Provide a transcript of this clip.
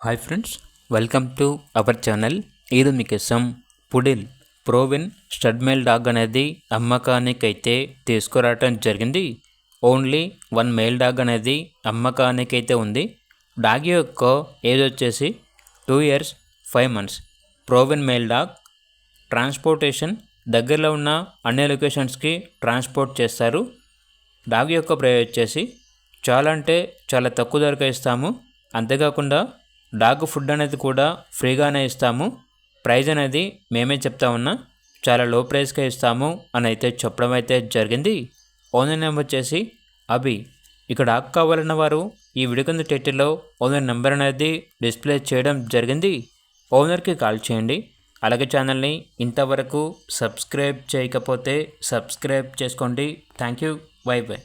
Hi friends, welcome to our channel. ఇది మీకోసం పుడిల్ ప్రోవిన్ stud male dog అనేది అమ్మకానికైతే తీసుకురావటం జరిగింది. ఓన్లీ 1 మేల్ డాగ్ అనేది అమ్మకానికైతే ఉంది. డాగ్ యొక్క ఏజ్ వచ్చేసి 2 years 5 months. ప్రోవిన్ మేల్ డాగ్. ట్రాన్స్పోర్టేషన్ దగ్గరలో ఉన్న అన్ని లొకేషన్స్కి ట్రాన్స్పోర్ట్ చేస్తారు. డాగ్ యొక్క ప్రైస్ వచ్చేసి చాలా తక్కువ ధరకు ఇస్తాము. అంతేకాకుండా డాగ్ ఫుడ్ అనేది కూడా ఫ్రీగానే ఇస్తాము. ప్రైజ్ అనేది మేమే చెప్తా ఉన్నా, చాలా లో ప్రైస్కే ఇస్తాము అని అయితే చెప్పడం అయితే జరిగింది. ఓనర్ నెంబర్ వచ్చేసి అభి. ఇక్కడ డాగ్ కావాలన్న వారు ఈ వీడియో కింద టైటిల్లో ఓనర్ నెంబర్ అనేది డిస్ప్లే చేయడం జరిగింది. ఓనర్కి కాల్ చేయండి. అలాగే ఛానల్ని ఇంతవరకు సబ్స్క్రైబ్ చేయకపోతే సబ్స్క్రైబ్ చేసుకోండి. Thank you. By by.